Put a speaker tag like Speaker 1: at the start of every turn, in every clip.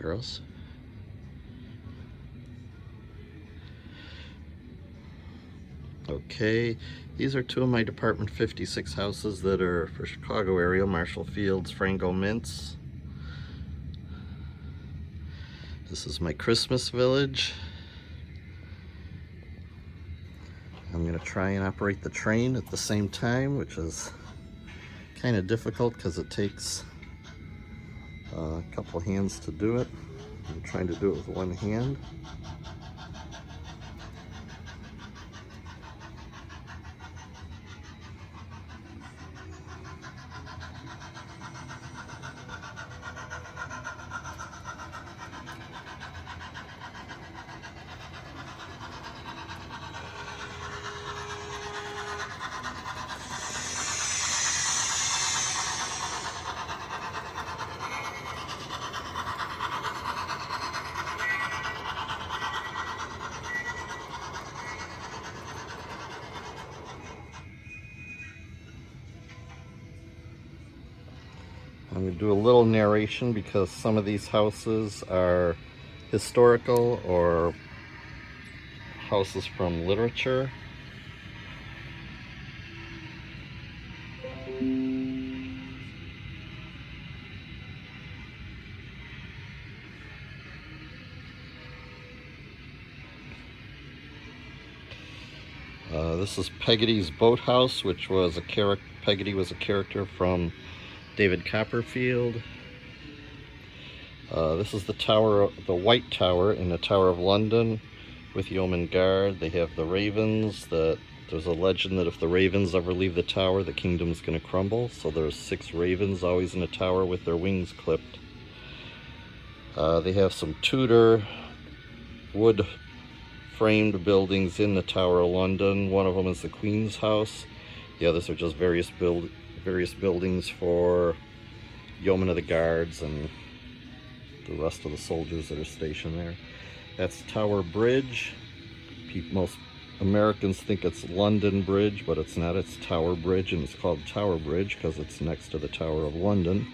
Speaker 1: girls. Okay, these are two of my Department 56 houses that are for Chicago area, Marshall Fields, Frango Mints. This is my Christmas village. I'm going to try and operate the train at the same time, which is kind of difficult because it takes a couple hands to do it. I'm trying to do it with one hand. I'm going to do a little narration because some of these houses are historical or houses from literature. This is Peggotty's Boathouse, which was a character. Peggotty was a character from David Copperfield. This is the tower, the White Tower in the Tower of London with Yeoman Guard. They have the ravens. There's a legend that if the ravens ever leave the tower, the kingdom's going to crumble. So there's 6 ravens always in the tower with their wings clipped. They have some Tudor wood framed buildings in the Tower of London. One of them is the Queen's House. The others are just various buildings for yeomen of the guards and the rest of the soldiers that are stationed there. That's Tower Bridge. Most Americans think it's London Bridge, but it's not. It's Tower Bridge, and it's called Tower Bridge because it's next to the Tower of London.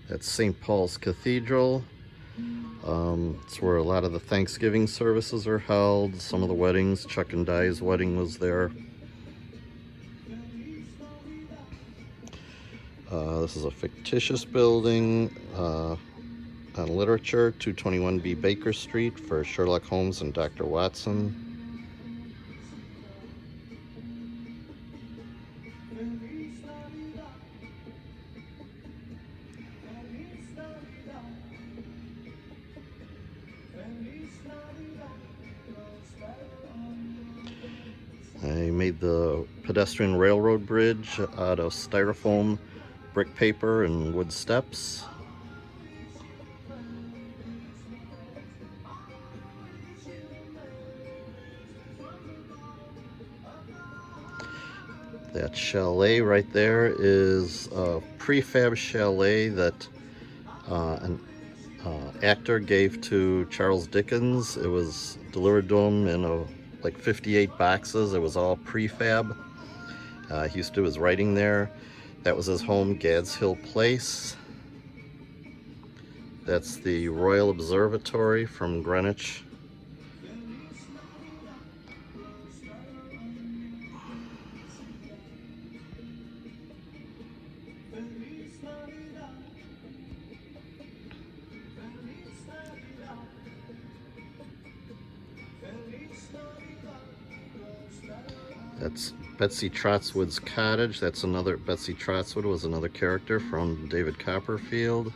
Speaker 1: That's St. Paul's Cathedral. It's where a lot of the Thanksgiving services are held. Some of the weddings. Chuck and Di's wedding was there. This is a fictitious building on literature, 221B Baker Street for Sherlock Holmes and Dr. Watson. I made the pedestrian railroad bridge out of styrofoam, brick paper, and wood steps. That chalet right there is a prefab chalet that an actor gave to Charles Dickens. It was delivered to him in like 58 boxes. It was all prefab. He used to do his writing there. That was his home, Gads Hill Place. That's the Royal Observatory from Greenwich. That's Betsy Trotwood's cottage. That's another, Betsy Trotwood was another character from David Copperfield.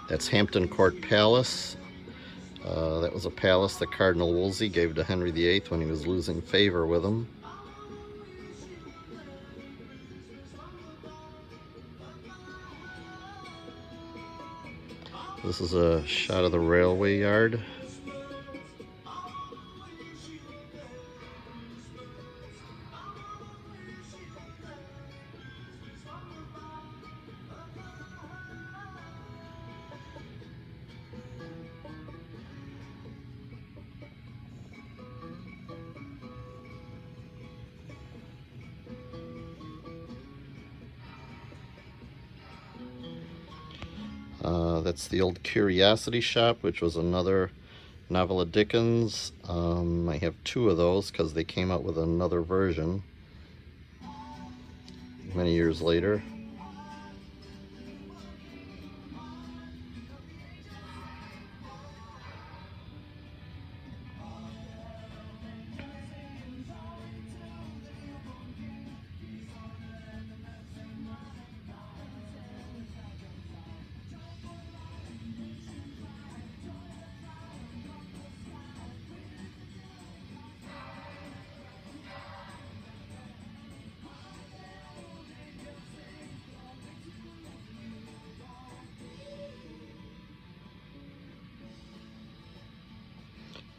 Speaker 1: That's Hampton Court Palace. That was a palace that Cardinal Wolsey gave to Henry VIII when he was losing favor with him. This is a shot of the railway yard. That's the old Curiosity Shop, which was another novel of Dickens. I have two of those because they came out with another version many years later.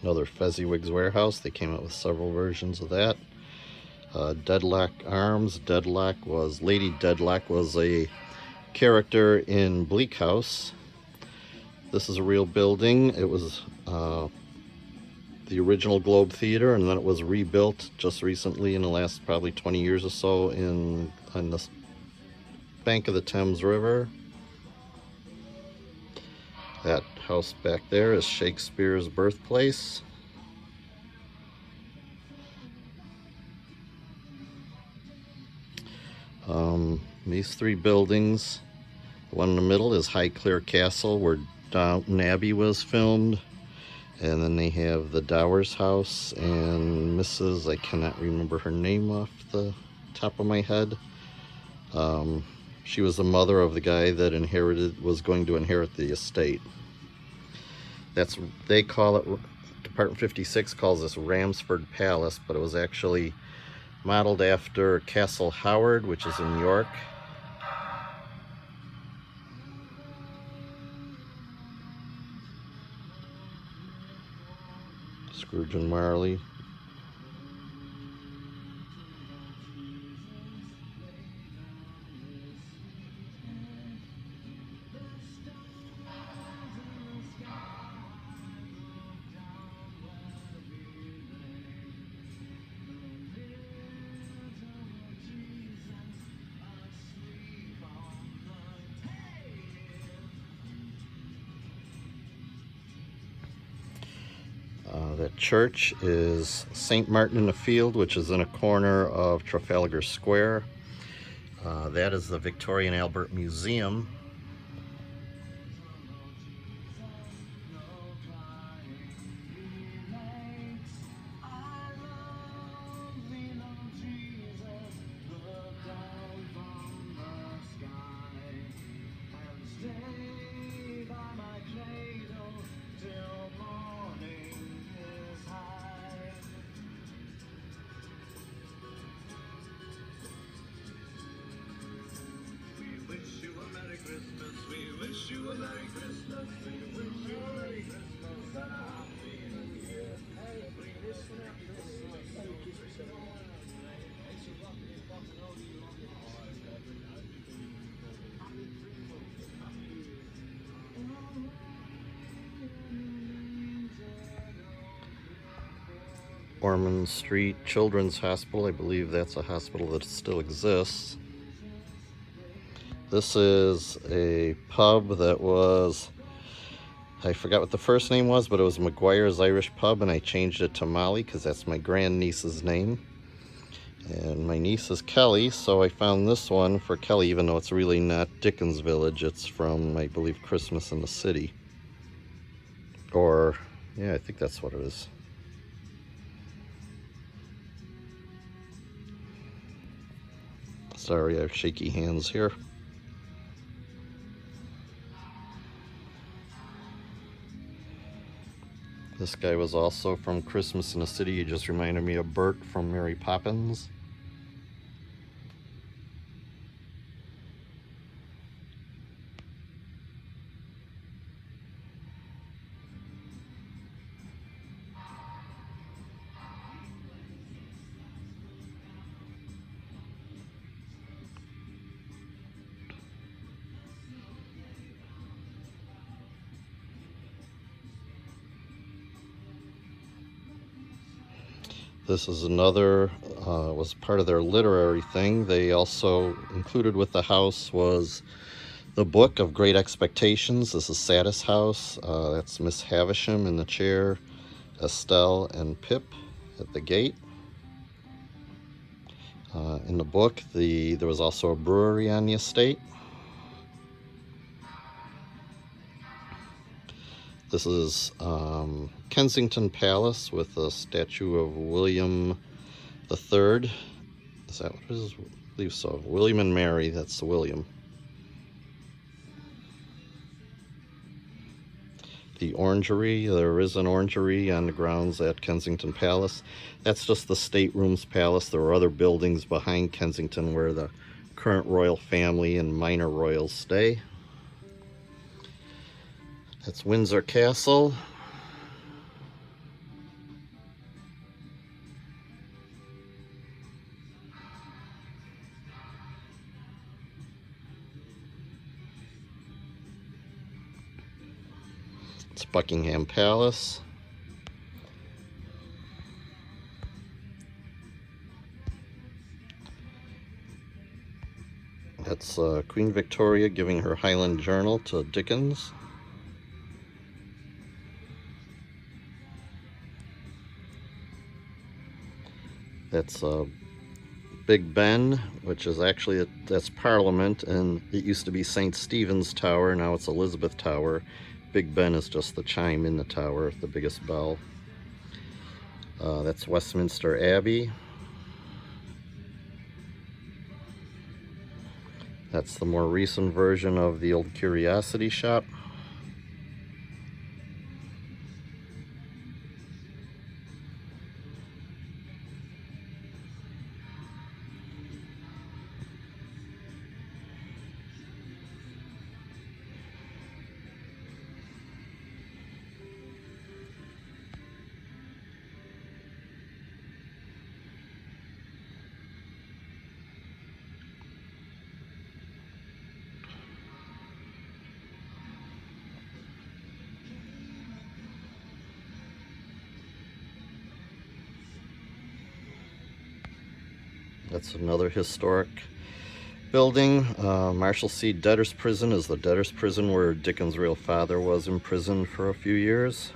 Speaker 1: Another Fezziwig's Warehouse. They came out with several versions of that. Deadlock Arms. Lady Deadlock was a character in Bleak House. This is a real building. It was the original Globe Theater, and then it was rebuilt just recently in the last probably 20 years or so on the bank of the Thames River. That house back there is Shakespeare's birthplace. These three buildings, the one in the middle is Highclere Castle, where Downton Abbey was filmed. And then they have the Dower's house and Mrs. I cannot remember her name off the top of my head. She was the mother of the guy that was going to inherit the estate. They call it, Department 56 calls this Ramsford Palace, but it was actually modeled after Castle Howard, which is in York. Scrooge and Marley. The church is St. Martin in the Field, which is in a corner of Trafalgar Square. That is the Victoria and Albert Museum. Ormond Street Children's Hospital. I believe that's a hospital that still exists. This is a pub that was, I forgot what the first name was, but it was McGuire's Irish Pub, and I changed it to Molly because that's my grandniece's name. And my niece is Kelly, so I found this one for Kelly, even though it's really not Dickens Village. It's from, I believe, Christmas in the City. Or, yeah, I think that's what it is. Sorry, I have shaky hands here. This guy was also from Christmas in the City. He just reminded me of Bert from Mary Poppins. This is another, was part of their literary thing. They also included with the house was the book of Great Expectations. This is Satis House. That's Miss Havisham in the chair, Estelle and Pip at the gate. In the book, there was also a brewery on the estate. This is Kensington Palace with a statue of William III. Is that what it is? I believe so. William and Mary, that's the William. The orangery, there is an orangery on the grounds at Kensington Palace. That's just the Staterooms Palace. There are other buildings behind Kensington where the current royal family and minor royals stay. That's Windsor Castle. It's Buckingham Palace. That's Queen Victoria giving her Highland Journal to Dickens. That's Big Ben, which is actually, that's Parliament, and it used to be St. Stephen's Tower, now it's Elizabeth Tower. Big Ben is just the chime in the tower, the biggest bell. That's Westminster Abbey. That's the more recent version of the old Curiosity Shop. That's another historic building. Marshalsea Debtors Prison is the debtors prison where Dickens' real father was imprisoned for a few years.